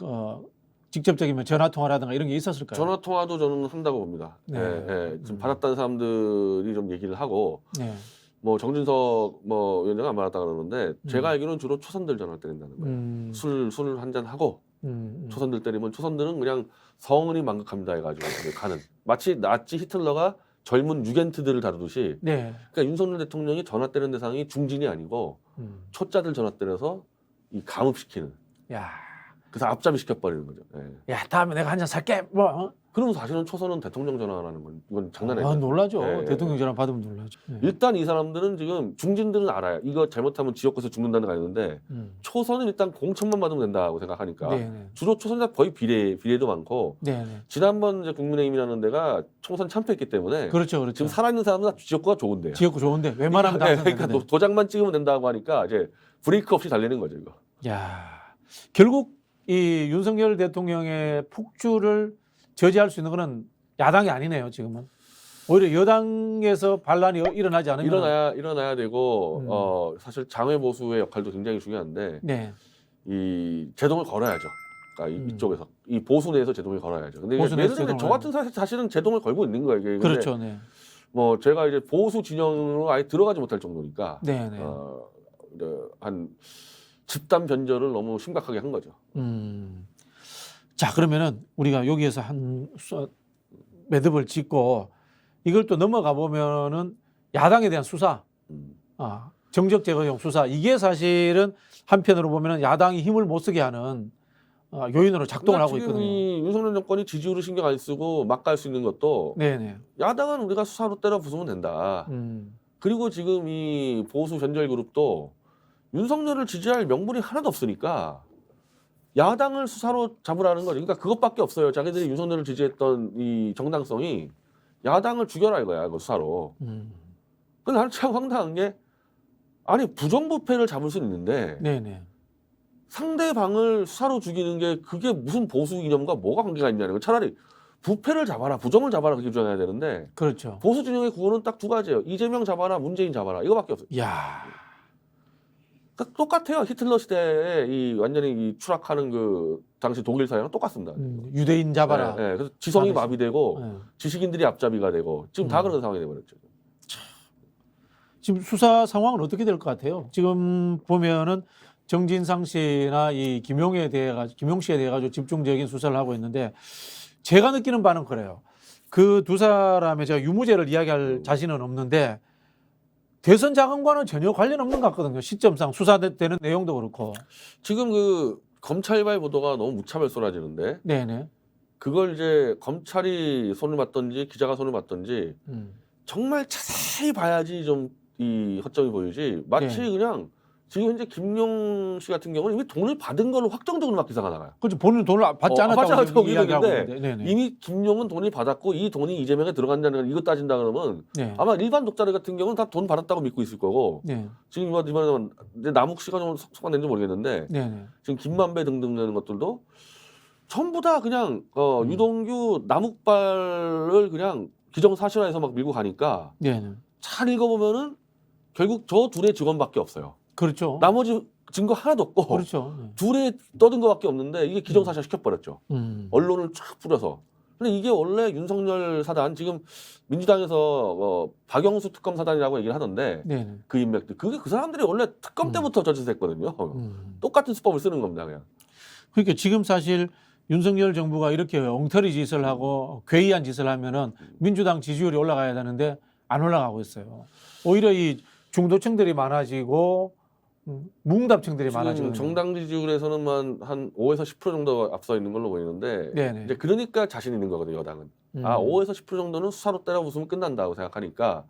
직접적이면 전화 통화라든가 이런 게 있었을까요? 전화 통화도 저는 한다고 봅니다. 지금 받았다는 사람들이 좀 얘기를 하고 뭐 정진석 뭐 위원장은 안 받았다 그러는데 제가 알기로는 주로 초선들 전화 때린다는 거예요. 술 한잔 하고 초선들 때리면 초선들은 그냥 성은이 망극합니다 해가지고 가는 마치 나치 히틀러가 젊은 유겐트들을 다루듯이 그러니까 윤석열 대통령이 전화 때리는 대상이 중진이 아니고 초짜들 전화 때려서 이 감읍시키는. 그래서 앞잡이 시켜버리는 거죠. 야, 다음에 내가 한 잔 살게. 뭐. 그럼 사실은 초선은 대통령 전화라는 건 이건 장난이 아니에요. 놀라죠. 대통령 전화 받으면 놀라죠. 일단 이 사람들은 지금 중진들은 알아요. 이거 잘못하면 지역구에서 죽는다는 거 아니는데 초선은 일단 공천만 받으면 된다고 생각하니까 주로 초선자 거의 비례도 많고 지난번 이제 국민의힘이라는 데가 총선 참패했기 때문에 그렇죠. 지금 살아있는 사람은 다 지역구가 좋은데요. 지역구 좋은데 웬만하면 다 그러니까 도장만 찍으면 된다고 하니까 이제 브레이크 없이 달리는 거죠 이거. 결국 이 윤석열 대통령의 폭주를 저지할 수 있는 거는 야당이 아니네요. 지금은 오히려 여당에서 반란이 일어나지 않으면 일어나야 되고 사실 장외 보수의 역할도 굉장히 중요한데 이 제동을 걸어야죠. 그러니까 이쪽에서 이 보수 내에서 제동을 걸어야죠. 근데 예를 들면 저 같은 사실은 제동을 걸고 있는 거예요. 이게. 그렇죠. 뭐 제가 이제 보수 진영으로 아예 들어가지 못할 정도니까 한 집단 변절을 너무 심각하게 한 거죠. 자, 그러면은 우리가 여기에서 한 매듭을 짓고 이걸 또 넘어가 보면은 야당에 대한 수사, 정적 제거용 수사 이게 사실은 한편으로 보면은 야당이 힘을 못 쓰게 하는 요인으로 작동을 하고 있거든요. 이 윤석열 정권이 지지율을 신경 안 쓰고 막 갈 수 있는 것도 야당은 우리가 수사로 때려 부수면 된다. 그리고 지금 이 보수 변절 그룹도 윤석열을 지지할 명분이 하나도 없으니까 야당을 수사로 잡으라는 거죠. 그러니까 그것밖에 없어요. 자기들이 윤석열을 지지했던 이 정당성이 야당을 죽여라 이거야, 이거 수사로. 근데 나는 참 황당한 게 아니 부정부패를 잡을 수는 있는데 상대방을 수사로 죽이는 게 그게 무슨 보수 이념과 뭐가 관계가 있냐는 거. 차라리 부패를 잡아라, 부정을 잡아라 그렇게 주장해야 되는데 그렇죠. 보수 진영의 구호는 딱 두 가지예요. 이재명 잡아라, 문재인 잡아라 이거밖에 없어요. 야, 그러니까 똑같아요. 히틀러 시대에 이 완전히 이 추락하는 그 당시 독일 사회랑 똑같습니다. 유대인 잡아라. 네, 네. 그래서 지성이 잡으시- 마비되고 네. 지식인들이 앞잡이가 되고 지금 다 그런 상황이 돼버렸죠. 지금 수사 상황은 어떻게 될 것 같아요? 지금 보면은 정진상 씨나 이 김용 씨에 대해 가지고 집중적인 수사를 하고 있는데 제가 느끼는 바는 그래요. 그 두 사람의 제가 유무죄를 이야기할 자신은 없는데 대선 자금과는 전혀 관련 없는 것 같거든요. 시점상 수사되는 내용도 그렇고. 지금 그 검찰발 보도가 너무 무차별 쏟아지는데 네네. 그걸 이제 검찰이 손을 봤던지 기자가 손을 봤던지 정말 자세히 봐야지 좀 이 허점이 보이지 마치 네. 그냥 지금 현재 김용 씨 같은 경우는 이미 돈을 받은 걸로 확정적으로 막 기사가 나가요. 그렇죠. 본인은 돈을 받지 않았다고 받지 않았다고 이야기하고 이러는데 있는데. 네네. 이미 김용은 돈을 받았고 이 돈이 이재명에 들어간다는 걸 이거 따진다 그러면 네. 아마 일반 독자들 같은 경우는 다 돈 받았다고 믿고 있을 거고 네. 지금 이번에 남욱 씨가 좀 속속한는지 모르겠는데 네네. 지금 김만배 등등 되는 것들도 전부 다 그냥 음. 유동규 남욱발을 그냥 기정사실화해서 막 밀고 가니까 네네. 잘 읽어보면은 결국 저 둘의 직원밖에 없어요. 그렇죠. 나머지 증거 하나도 없고 그렇죠. 네. 둘의 떠든 것밖에 없는데 이게 기정사실 시켜버렸죠. 언론을 쫙 뿌려서. 근데 이게 원래 윤석열 사단 지금 민주당에서 박영수 특검 사단이라고 얘기를 하던데 네네. 그 인맥들 그게 그 사람들이 원래 특검 때부터 저짓했거든요. 음. 똑같은 수법을 쓰는 겁니다 그냥. 그러니까 지금 사실 윤석열 정부가 이렇게 엉터리 짓을 하고 괴이한 짓을 하면은 민주당 지지율이 올라가야 되는데 안 올라가고 있어요. 오히려 이 중도층들이 많아지고 무응답층들이 많아지고 지금 정당 지지율에서는 한 5에서 10% 정도 앞서 있는 걸로 보이는데 네네. 이제 그러니까 자신 있는 거거든요 여당은. 5에서 10% 정도는 수사로 때려 부수면 끝난다고 생각하니까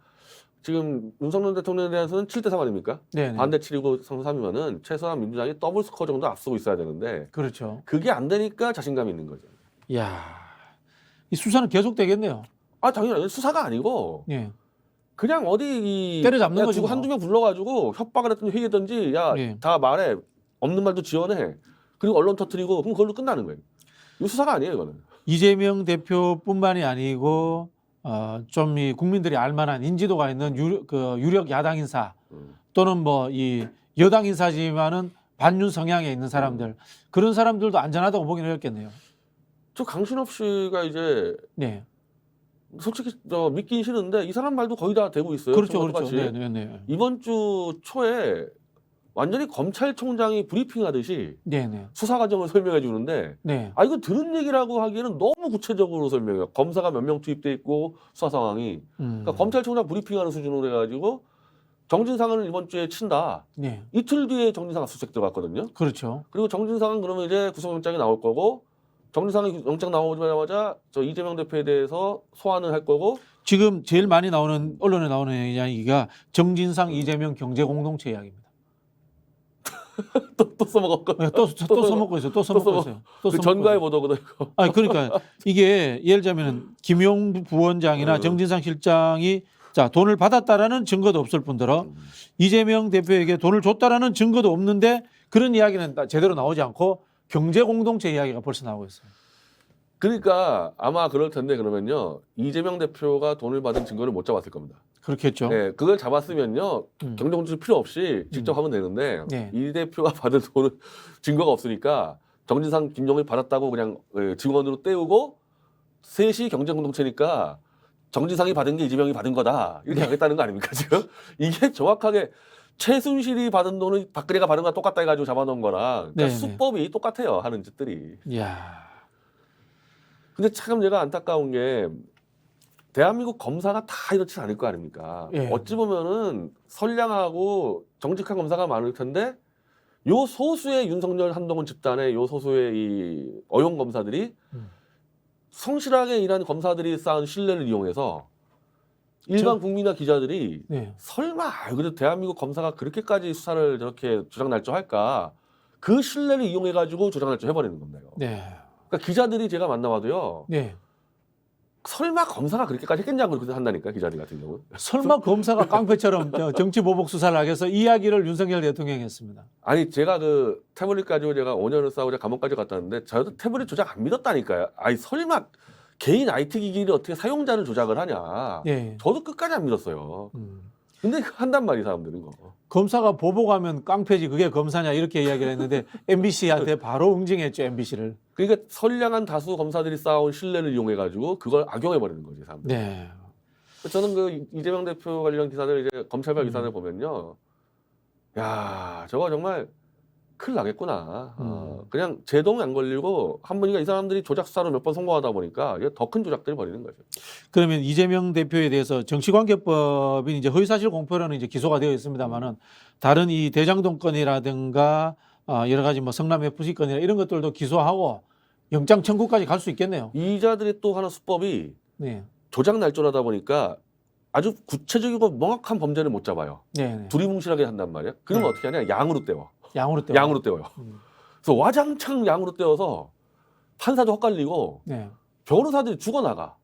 지금 윤석열 대통령에 대해서는 7대3 아닙니까? 네네. 반대 7이고 상수 3이면은 최소한 민주당이 더블 스코어 정도 앞서고 있어야 되는데 그렇죠. 그게 안 되니까 자신감이 있는 거죠. 이야, 이 수사는 계속되겠네요. 아 당연히 수사가 아니고 예. 그냥 어디 때려잡는 거지 누구 뭐. 한두 명 불러가지고 협박을 했든지 회의했든지 야 예. 다 말해 없는 말도 지어내 그리고 언론 터뜨리고 그럼 그걸로 끝나는 거예요. 이거 수사가 아니에요 이거는. 이재명 대표뿐만이 아니고 좀 이 국민들이 알만한 인지도가 있는 유력 야당 인사 또는 뭐 이 여당 인사지만은 반윤 성향에 있는 사람들 그런 사람들도 안전하다고 보기는 어렵겠네요. 저 강신업 씨가 이제 네. 솔직히 믿긴 싫은데 이 사람 말도 거의 다 되고 있어요. 그렇죠, 똑같이. 그렇죠. 네네. 이번 주 초에 완전히 검찰총장이 브리핑하듯이 네네. 수사 과정을 설명해 주는데 네. 아 이거 들은 얘기라고 하기에는 너무 구체적으로 설명해요. 검사가 몇 명 투입돼 있고 수사 상황이 그러니까 검찰총장 브리핑하는 수준으로 해가지고 정진상을 이번 주에 친다. 네. 이틀 뒤에 정진상 압수수색 들어갔거든요. 그렇죠. 그리고 정진상은 그러면 이제 구속영장이 나올 거고 정진상이 영장 나오자마자 저 이재명 대표에 대해서 소환을 할 거고 지금 제일 많이 나오는 언론에 나오는 이야기가 정진상 이재명 경제 공동체 이야기입니다. 또 써먹었고 네, 또 써먹고 있어요. 또 써먹고 있어요. 또 그 써먹고 전가의 있어요. 보도거든 이거. 아니 그러니까 이게 예를 들자면 김용 부원장이나 정진상 실장이 자 돈을 받았다라는 증거도 없을 뿐더러 이재명 대표에게 돈을 줬다라는 증거도 없는데 그런 이야기는 제대로 나오지 않고 경제 공동체 이야기가 벌써 나오고 있어요. 그러니까 아마 그럴 텐데 그러면요 이재명 대표가 돈을 받은 증거를 못 잡았을 겁니다. 그렇겠죠. 네, 그걸 잡았으면요 경제공조 필요 없이 직접 하면 되는데 네. 이 대표가 받은 돈은 증거가 없으니까 정진상 김용이 받았다고 그냥 직원으로 떼우고 셋이 경제공동체니까 정진상이 받은 게 이재명이 받은 거다 이렇게 하겠다는 거 아닙니까 지금? 이게 정확하게 최순실이 받은 돈은 박근혜가 받은 거랑 똑같다 해가지고 잡아놓은 거랑 그러니까 네, 수법이 똑같아요 하는 짓들이. 이야. 근데 참 제가 안타까운 게 대한민국 검사가 다 이렇지 않을 거 아닙니까? 예. 어찌 보면은 선량하고 정직한 검사가 많을 텐데 요 소수의 윤석열 한동훈 집단의 요 소수의 이 어용 검사들이 성실하게 일하는 검사들이 쌓은 신뢰를 이용해서 일반 국민이나 기자들이 네. 설마 그래도 대한민국 검사가 그렇게까지 수사를 저렇게 조작날조할까 그 신뢰를 이용해가지고 조작날조 해버리는 겁니다. 이거. 네. 그러니까 기자들이 제가 만나봐도요. 네. 설마 검사가 그렇게까지 했겠냐고 그렇게 한다니까 기자들 같은 경우. 설마 검사가 깡패처럼 정치 보복 수사를 하겠어? 이야기를 윤석열 대통령이 했습니다. 아니 제가 그 태블릿 가지고 제가 5년을 싸우고 제가 감옥까지 갔다 왔는데 저도 태블릿 조작 안 믿었다니까요. 아니 설마 개인 IT 기기를 어떻게 사용자를 조작을 하냐. 예. 저도 끝까지 안 믿었어요. 근데 한단 말이 사람들은 거. 검사가 보복하면 깡패지 그게 검사냐 이렇게 이야기를 했는데 MBC한테 바로 응징했죠. MBC를. 그러니까 선량한 다수 검사들이 쌓아온 신뢰를 이용해 가지고 그걸 악용해 버리는 거지 사람들. 네. 저는 그 이재명 대표 관련 기사들 이제 검찰발 기사들 보면요, 야 저거 정말 큰일 나겠구나. 그냥 제동이 안 걸리고 한 번이가 이 사람들이 조작 수사로 몇 번 성공하다 보니까 더 큰 조작들이 벌이는 거죠. 그러면 이재명 대표에 대해서 정치관계법인 이제 허위사실 공표로는 이제 기소가 되어 있습니다만은 다른 이 대장동 건이라든가 여러 가지 뭐 성남 FC 건이나 이런 것들도 기소하고 영장 청구까지 갈 수 있겠네요. 이자들이 또 하나 수법이 네. 조작 날조하다 보니까 아주 구체적이고 명확한 범죄를 못 잡아요. 네. 두리뭉실하게 한단 말이야. 그러면 네. 어떻게 하냐? 양으로 떼워. 양으로 떼워. 양으로 떼워요. 그래서 와장창 양으로 떼어서 판사도 헛갈리고 네. 변호사들이 죽어나가.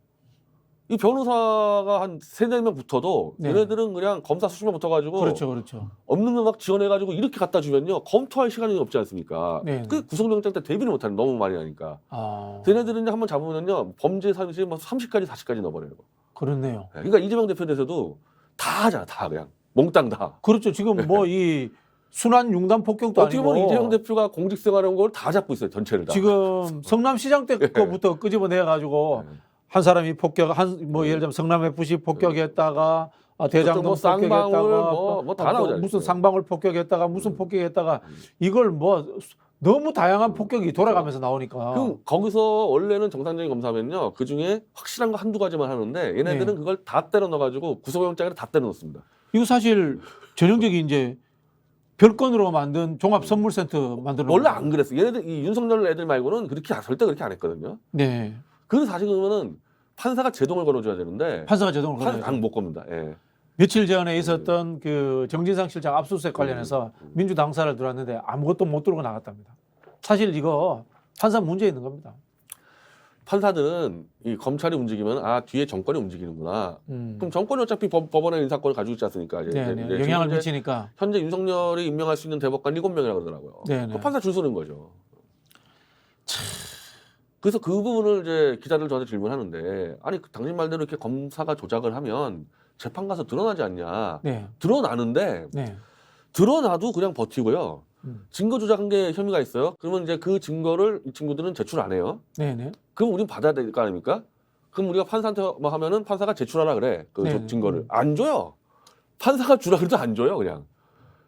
이 변호사가 한 3-4명 붙어도 네. 얘네들은 그냥 검사 수십 명 붙어가지고 그렇죠, 그렇죠. 없는 거 막 지원해가지고 이렇게 갖다 주면요 검토할 시간이 없지 않습니까? 네. 그 구속영장 때 대비를 못하는 너무 많이 하니까. 아, 얘네들은 한번 잡으면요 범죄 사실 뭐 30까지 40까지 넣어버려요. 그렇네요. 그러니까 이재명 대표에 대해서도 다 하잖아, 다 그냥 몽땅 다. 그렇죠. 지금 뭐 이 순환 융단 폭격도 어떻게 아니고 보면 이재명 대표가 공직생활한 걸 다 잡고 있어요, 전체를 다. 지금 성남시장 때 거부터 끄집어내 가지고 한 사람이 폭격 뭐 예를 들면 성남 FC 폭격했다가 대장동 뭐 쌍방울 폭격했다가 뭐 다 나오잖아요. 무슨 상방울 폭격했다가 무슨 폭격했다가 이걸 뭐 너무 다양한 폭격이 돌아가면서 나오니까. 그럼 거기서 원래는 정상적인 검사면요 그 중에 확실한 거 한두 가지만 하는데 얘네들은 네. 그걸 다 때려 넣어가지고 구속영장을 다 때려 넣습니다. 이거 사실 전형적인 이제 별건으로 만든 종합선물센터 만드는 원래 거죠. 안 그랬어. 얘네들 이 윤석열 애들 말고는 그렇게 절대 그렇게 안 했거든요. 네. 그래서 사실 그러면은 판사가 제동을 걸어줘야 되는데 판사가 제동을 걸어요. 판사 못 겁니다. 예. 며칠 전에 있었던 그 정진상 실장 압수수색 관련해서 민주당사를 들어왔는데 아무것도 못 들고 나갔답니다. 사실 이거 판사 문제 있는 겁니다. 판사들은 이 검찰이 움직이면 아 뒤에 정권이 움직이는구나. 그럼 정권이 어차피 법원의 인사권을 가지고 있지 않습니까? 네, 네. 이제 영향을 지금 이제 미치니까. 현재 윤석열이 임명할 수 있는 대법관 7명이라고 그러더라고요. 네, 네. 그 판사 줄 서는 거죠. 그래서 그 부분을 이제 기자들 저한테 질문하는데 아니 당신 말대로 이렇게 검사가 조작을 하면 재판 가서 드러나지 않냐? 네. 드러나는데 네. 드러나도 그냥 버티고요. 증거 조작한 게 혐의가 있어요. 그러면 이제 그 증거를 이 친구들은 제출 안 해요. 네, 네. 그럼 우린 받아야 될 거 아닙니까? 그럼 우리가 판사한테 뭐 하면은 판사가 제출하라 그래. 그 네. 증거를 안 줘요. 판사가 주라 그래도 안 줘요, 그냥.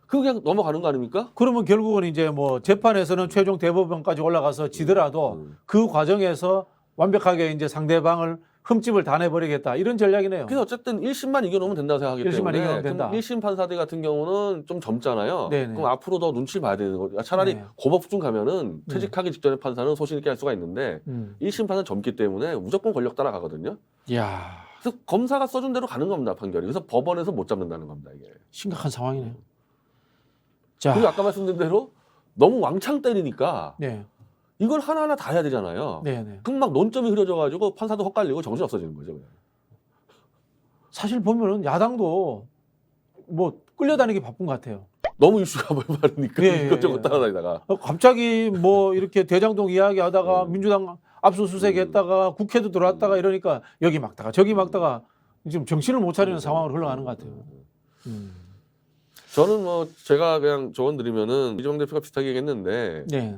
그냥 넘어가는 거 아닙니까? 그러면 결국은 이제 뭐 재판에서는 최종 대법원까지 올라가서 지더라도 그 과정에서 완벽하게 이제 상대방을 흠집을 다 내버리겠다 이런 전략이네요. 그래서 어쨌든 1심만 이겨놓으면 된다고 생각하기 1심만 때문에 이겨놓으면 된다. 1심 판사들 같은 경우는 좀 젊잖아요. 네네. 그럼 앞으로 더 눈치를 봐야 되는 거죠. 차라리 네. 고법중 가면은 퇴직하기 직전에 판사는 소신 있게 할 수가 있는데 1심 판사는 젊기 때문에 무조건 권력 따라가거든요. 이야, 그래서 검사가 써준 대로 가는 겁니다, 판결이. 그래서 법원에서 못 잡는다는 겁니다, 이게. 심각한 상황이네요. 자, 그리고 아까 말씀드린 대로 너무 왕창 때리니까 네, 이걸 하나하나 다 해야 되잖아요. 네, 네. 그럼 막 논점이 흐려져가지고 판사도 헛갈리고 정신 없어지는 거죠. 그냥. 사실 보면은 야당도 뭐 끌려다니기 바쁜 것 같아요. 너무 이슈가 많으니까 예, 이것저것 예. 따라다니다가. 갑자기 뭐 이렇게 대장동 이야기하다가 민주당 압수수색했다가 국회도 들어왔다가 이러니까 여기 막다가 저기 막다가 지금 정신을 못 차리는 상황으로 흘러가는 것 같아요. 저는 뭐 제가 그냥 조언 드리면은 이재명 대표가 비슷하게 얘기했는데 네,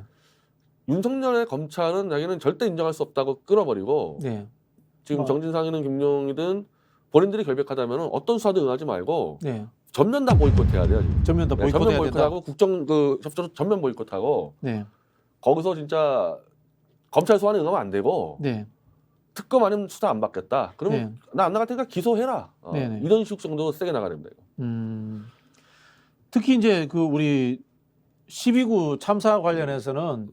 윤석열의 검찰은 자기는 절대 인정할 수 없다고 끌어버리고 네, 지금 정진상이든 김용이든 본인들이 결백하다면 어떤 수사도 응하지 말고 네. 전면 다 보이콧해야 돼요. 지금. 전면 다 네, 보이콧해야 전면 된다. 보이콧하고 국정 그 협조로 전면 보이콧하고 네, 거기서 진짜 검찰 소환에 응하면 안 되고 네, 특검 아니면 수사 안 받겠다. 그러면 나 안 나갈 테니까 기소해라. 네네. 이런 식 정도 세게 나가야 됩니다. 이거. 특히 이제 그 우리 12구 참사 관련해서는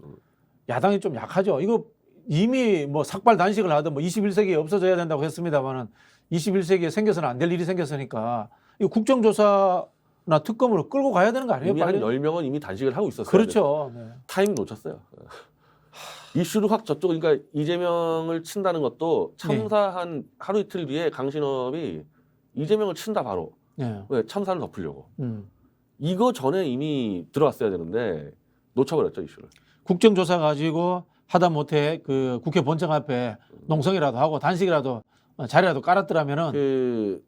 야당이 좀 약하죠. 이거 이미 뭐 삭발 단식을 하든 뭐 21세기에 없어져야 된다고 했습니다만은 21세기에 생겨서는 안 될 일이 생겼으니까 이 국정조사나 특검으로 끌고 가야 되는 거 아니에요? 이미 한 빨리? 10명은 이미 단식을 하고 있었어요. 그렇죠. 네. 타이밍 놓쳤어요. 이슈를 확 저쪽 그러니까 이재명을 친다는 것도 네. 참사한 하루 이틀 뒤에 강신업이 이재명을 친다 바로. 네. 왜 참사를 덮으려고. 이거 전에 이미 들어갔어야 되는데 놓쳐버렸죠 이슈를. 국정조사 가지고 하다못해 그 국회 본청 앞에 농성이라도 하고 단식이라도 자리라도 깔았더라면은 그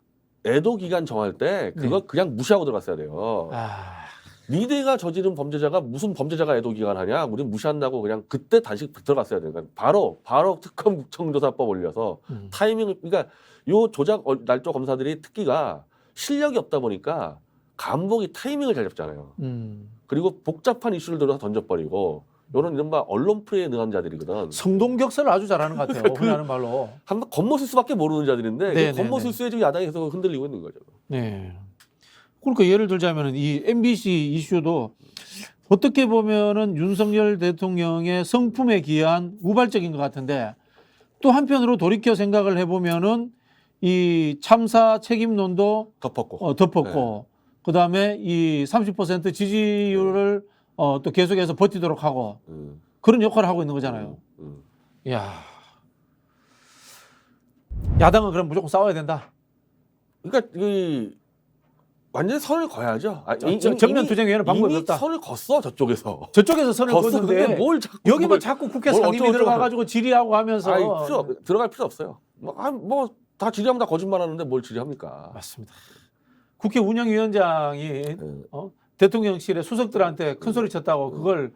애도 기간 정할 때 그거 그냥 무시하고 들어갔어야 돼요. 니네가 저지른 범죄자가 무슨 범죄자가 애도 기간 하냐? 우린 무시한다고 그냥 그때 단식 들어갔어야 되니까 바로 특검 국정조사법 올려서 타이밍을 그러니까 요 조작 날조 검사들이 특기가 실력이 없다 보니까 감독이 타이밍을 잘 잡잖아요. 그리고 복잡한 이슈를 들어서 던져버리고 요런 이른바 언론 프레이에 능한 자들이거든. 성동격설을 아주 잘하는 것 같아요. 흔히 하는 말로. 한번 겉모술수밖에 모르는 자들인데 네, 그 겉모술수에 지금 야당이 계속 흔들리고 있는 거죠. 네. 그러니까 예를 들자면은 이 MBC 이슈도 어떻게 보면은 윤석열 대통령의 성품에 기한 우발적인 것 같은데 또 한편으로 돌이켜 생각을 해보면은 이 참사 책임론도 덮었고 그다음에 이 30% 지지율을 또 계속해서 버티도록 하고 그런 역할을 하고 있는 거잖아요. 이야. 야당은 그럼 무조건 싸워야 된다. 그러니까 이 완전 선을 그어야죠. 정면 투쟁 외에는 방법이 이미 없다. 선을 걷어 저쪽에서. 저쪽에서 선을 그었는데 뭘 자꾸 여기만 자꾸 국회 상임위 들어가가지고 질의하고 하면서 들어갈 필요 없어요. 뭐 다 질의하면 다 거짓말하는데 뭘 질의합니까? 맞습니다. 국회 운영위원장이 대통령실의 수석들한테 큰 소리 쳤다고 그걸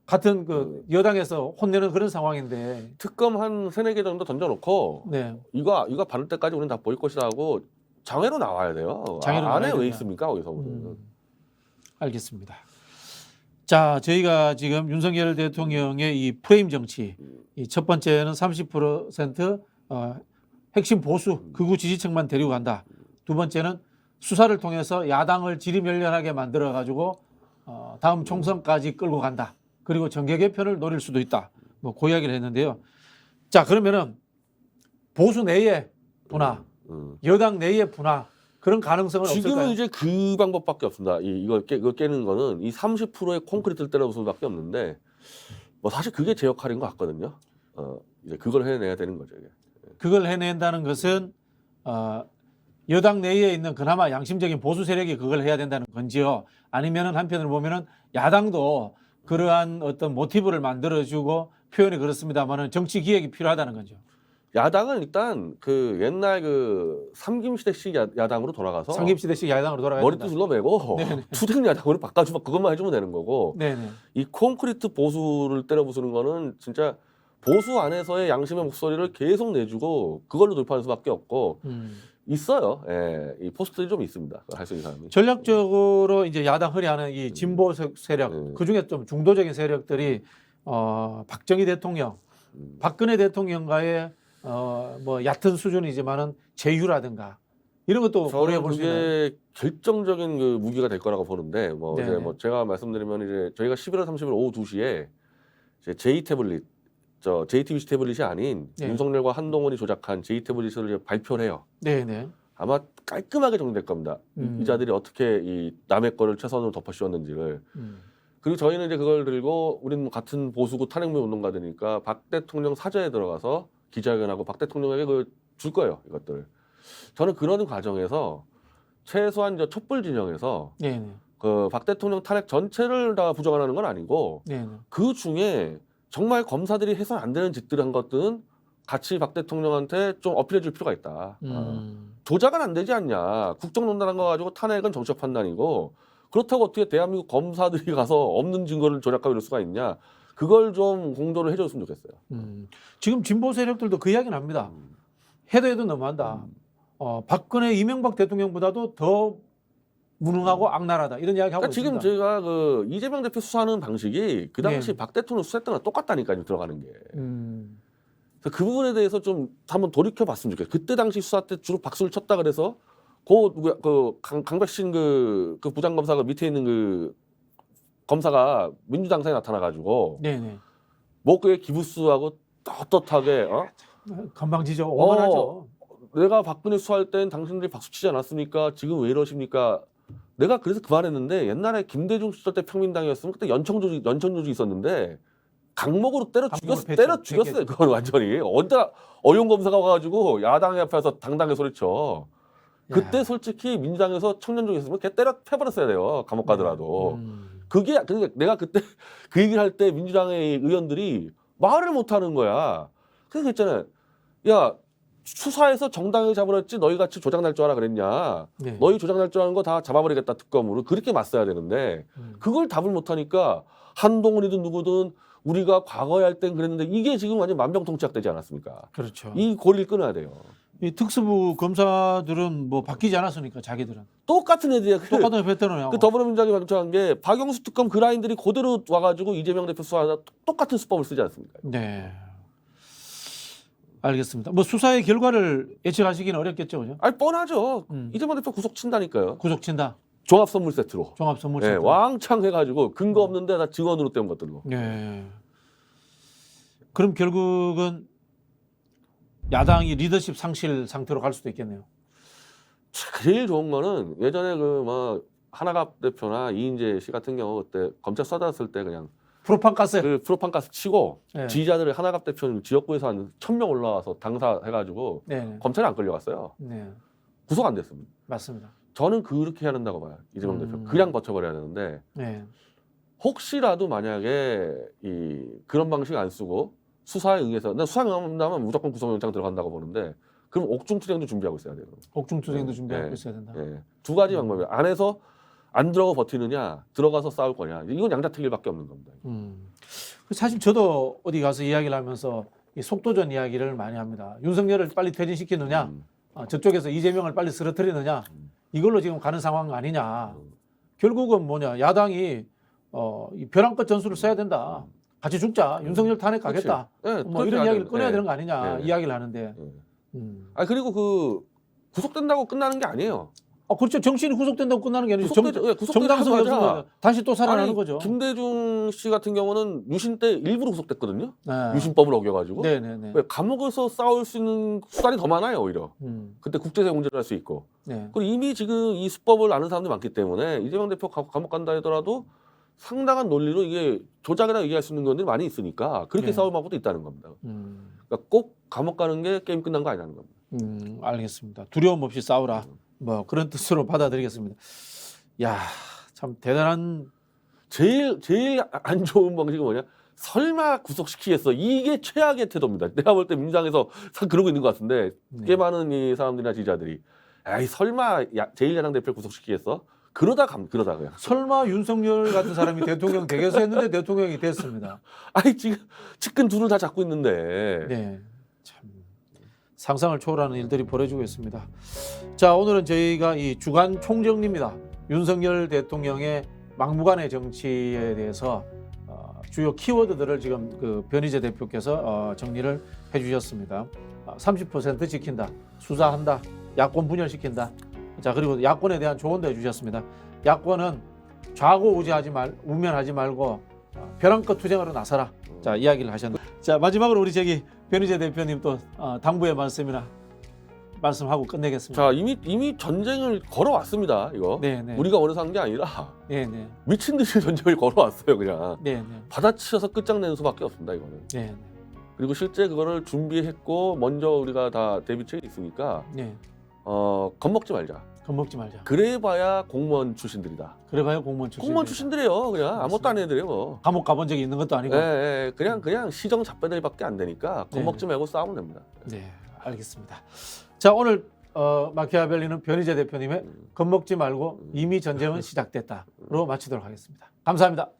같은 그 여당에서 혼내는 그런 상황인데 특검 한 3-4개 정도 던져놓고 네. 이거 받을 때까지 우리는 다 보일 것이다 하고 장애로 나와야 돼요. 안에 왜 있습니까 거기서 우리는. 알겠습니다. 자, 저희가 지금 윤석열 대통령의 이 프레임 정치, 이 첫 번째는 30% 핵심 보수 극우 지지층만 데리고 간다. 두 번째는 수사를 통해서 야당을 지리멸렬하게 만들어 가지고 다음 총선까지 끌고 간다. 그리고 정계 개편을 노릴 수도 있다. 뭐 그 이야기를 했는데요. 자, 그러면은 보수 내의 분화, 여당 내의 분화 그런 가능성은 지금은 없을까요? 이제 그 방법밖에 없습니다. 이거 깨는 거는 이 30%의 콘크리트를 때려부수는 밖에 없는데 뭐 사실 그게 제 역할인 것 같거든요. 이제 그걸 해내야 되는 거죠. 이게. 그걸 해낸다는 것은 여당 내에 있는 그나마 양심적인 보수 세력이 그걸 해야 된다는 건지요. 아니면은 한편으로 보면은 야당도 그러한 어떤 모티브를 만들어주고 표현이 그렇습니다만은 정치 기획이 필요하다는 거죠. 야당은 일단 그 옛날 그 삼김시대식 야당으로 돌아가서 상김시대식 야당으로 돌아가야 머리도 된다. 둘러매고 투쟁 야당으로 바꿔주면 그것만 해주면 되는 거고 네네. 이 콘크리트 보수를 때려부수는 거는 진짜 보수 안에서의 양심의 목소리를 계속 내주고 그걸로 돌파할 수밖에 없고 있어요. 예, 이 포스트들이 좀 있습니다. 할 수 있는 사람이. 전략적으로 이제 야당 허리하는 이 진보 세력, 그 중에 좀 중도적인 세력들이 박정희 대통령, 박근혜 대통령과의 뭐 얕은 수준이지만은 제휴라든가 이런 것도 고려해 볼 수 있나요? 그게 결정적인 그 무기가 될 거라고 보는데 뭐 이제 뭐 제가 말씀드리면 이제 저희가 11월 30일 오후 2시에 이제 J 태블릿 JTBC 태블릿이 아닌 윤석열과 한동훈이 조작한 J 태블릿을 이제 발표를 해요. 네네. 아마 깔끔하게 정리될 겁니다. 이 자들이 어떻게 이 남의 거를 최선으로 덮어씌웠는지를. 그리고 저희는 이제 그걸 들고 우리는 같은 보수구 탄핵물 운동가들이니까 박 대통령 사저에 들어가서 기자회견하고 박 대통령에게 그걸 줄 거예요. 이것들. 저는 그런 과정에서 최소한 저 촛불 진영에서 그 박 대통령 탄핵 전체를 다 부정하는 건 아니고 그 중에 정말 검사들이 해서는 안 되는 짓들 한 것들은 같이 박 대통령한테 좀 어필해 줄 필요가 있다. 조작은 안 되지 않냐. 국정농단한 거 가지고 탄핵은 정치적 판단이고 그렇다고 어떻게 대한민국 검사들이 가서 없는 증거를 조작하고 이럴 수가 있냐. 그걸 좀 공조를 해줬으면 좋겠어요. 지금 진보 세력들도 그 이야기는 합니다. 해도 너무한다. 박근혜 이명박 대통령보다도 더 무능하고 악랄하다 이런 이야기 하고 그러니까 있습니다. 지금 제가 그 이재명 대표 수사하는 방식이 그 당시 박 대통령 수사했던 거랑 똑같다니까요. 들어가는 게. 그래서 그 부분에 대해서 좀 한번 돌이켜봤으면 좋겠어요. 그때 당시 수사 때 주로 박수를 쳤다 그래서 강백신 그 부장검사가 밑에 있는 그 검사가 민주당사에 나타나가지고 목에 기부수하고 떳떳하게 건방지죠. 오만하죠. 내가 박근혜 수사할 땐 당신들이 박수 치지 않았습니까? 지금 왜 이러십니까? 내가 그래서 그 말했는데 옛날에 김대중 시절 때 평민당이었으면 그때 연천조직 있었는데 강목으로 때려 강목으로 죽였어요. 그건 완전히. 언제 어용 검사가 와가지고 야당 앞에서 당당히 소리쳐. 그때 솔직히 민주당에서 청년 중에 있으면 걔 때려 패버렸어야 돼요. 감옥 가더라도. 그게 그러니까 내가 그때 그 얘기를 할 때 민주당의 의원들이 말을 못하는 거야. 그래서 있잖아요. 야 수사에서 정당하게 잡으랬지 너희 같이 조작날 줄 알아 그랬냐. 네. 너희 조작날 줄 아는 거 다 잡아버리겠다 특검으로. 그렇게 맞서야 되는데 그걸 답을 못하니까 한동훈이든 누구든 우리가 과거에 할 땐 그랬는데 이게 지금 완전 만병통치약되지 않았습니까? 그렇죠. 이 고리를 끊어야 돼요. 이 특수부 검사들은 뭐 바뀌지 않았으니까 자기들은 똑같은 애들이야. 똑같은 패턴을 그 더불어민주당이 방청한 게 박영수 특검 그 라인들이 그대로 와가지고 이재명 대표 수사하다 똑같은 수법을 쓰지 않습니까? 네. 알겠습니다. 뭐 수사의 결과를 예측하시기는 어렵겠죠, 그죠? 아니 뻔하죠. 이재명 대표 구속 친다니까요. 구속 친다. 종합 선물 세트로. 종합 선물 네, 세트. 왕창 해가지고 근거 없는데 다 증언으로 떼온 것들로. 네. 그럼 결국은 야당이 리더십 상실 상태로 갈 수도 있겠네요. 제일 좋은 거는 예전에 그 뭐 하나갑 대표나 이인재 씨 같은 경우 그때 검찰 쏟았을 때 그냥 프로판 가스. 그 프로판가스 치고 네. 지지자들을 하나갑 대표는 지역구에서 한 1,000명 올라와서 당사해가지고 네. 검찰에 안 끌려갔어요. 네. 구속 안 됐습니다. 맞습니다. 저는 그렇게 해야 된다고 봐요. 이재명 대표 그냥 버텨버려야 되는데 네. 혹시라도 만약에 그런 방식 안 쓰고 수사에 응해서 난 수사에 응하면 무조건 구속영장 들어간다고 보는데 그럼 옥중투쟁도 준비하고 있어야 돼요. 옥중투쟁도 준비하고 네. 있어야 된다. 네. 두 가지 방법이에요. 안에서 안 들어가 버티느냐 들어가서 싸울 거냐 이건 양자택일밖에 없는 겁니다. 사실 저도 어디 가서 이야기를 하면서 이 속도전 이야기를 많이 합니다. 윤석열을 빨리 퇴진시키느냐 저쪽에서 이재명을 빨리 쓰러뜨리느냐 이걸로 지금 가는 상황 아니냐. 결국은 뭐냐 야당이 이 벼랑 끝 전술을 써야 된다. 같이 죽자. 윤석열 탄핵 가겠다. 네, 뭐 이런 이야기를 꺼내야 되는 거 아니냐 네. 이야기를 하는데. 아 그리고 그 구속된다고 끝나는 게 아니에요. 그렇죠. 정신이 구속된다고 끝나는 게 아니죠. 구속되자마자 정당성이 없으면 다시 또 살아나는 거죠. 김대중 씨 같은 경우는 유신 때 일부러 구속됐거든요. 네. 유신법을 어겨가지고. 네네네. 왜 감옥에서 싸울 수 있는 수단이 더 많아요 오히려. 그때 국제적 문제를 할 수 있고. 네. 그리고 이미 지금 이 수법을 아는 사람들이 많기 때문에 이재명 대표 감옥 간다 하더라도 상당한 논리로 이게 조작이라 얘기할 수 있는 것들이 많이 있으니까 그렇게 네. 싸울 방법도 있다는 겁니다. 그러니까 꼭 감옥 가는 게 게임 끝난 거 아니라는 겁니다. 알겠습니다. 두려움 없이 싸우라. 뭐 그런 뜻으로 받아들이겠습니다. 야, 참 대단한. 제일 안 좋은 방식은 뭐냐? 설마 구속시키겠어. 이게 최악의 태도입니다. 내가 볼 때 민주당에서 그러고 있는 것 같은데 꽤 많은 이 사람들이나 지지자들이 에이 설마 제1야당 대표 구속시키겠어? 그러다 그냥. 설마 윤석열 같은 사람이 대통령 되겠어 했는데 대통령이 됐습니다. 아니 지금 측근 둘을 다 잡고 있는데. 네, 참 상상을 초월하는 일들이 벌어지고 있습니다. 자, 오늘은 저희가 이 주간 총정리입니다. 윤석열 대통령의 막무가내 정치에 대해서 주요 키워드들을 지금 그 변희재 대표께서 정리를 해주셨습니다. 30% 지킨다, 수사한다, 야권 분열시킨다. 자, 그리고 야권에 대한 조언도 해주셨습니다. 야권은 우면하지 말고 벼랑 끝 투쟁으로 나서라. 자, 이야기를 하셨는데, 자 마지막으로 우리 변희재 대표님 또 당부의 말씀하고 끝내겠습니다. 자, 이미 전쟁을 걸어왔습니다. 이거 네네. 우리가 어느서 한 게 아니라 네네. 미친 듯이 전쟁을 걸어왔어요. 그냥 네네. 받아치셔서 끝장내는 수밖에 없습니다. 이거는. 네네. 그리고 실제 그거를 준비했고 먼저 우리가 다 대비책이 있으니까 네. 겁먹지 말자. 겁먹지 말자. 그래봐야 공무원 출신들이다. 그래봐야 공무원 출신. 공무원 출신들이에요. 그냥 아무것도 안 해드려요. 뭐. 감옥 가본 적이 있는 것도 아니고. 그냥 시정 잡배들밖에 안 되니까 겁먹지 말고 싸우면 됩니다. 네, 알겠습니다. 자, 오늘 마키아벨리는 변희재 대표님의 겁먹지 말고 이미 전쟁은 시작됐다로 마치도록 하겠습니다. 감사합니다.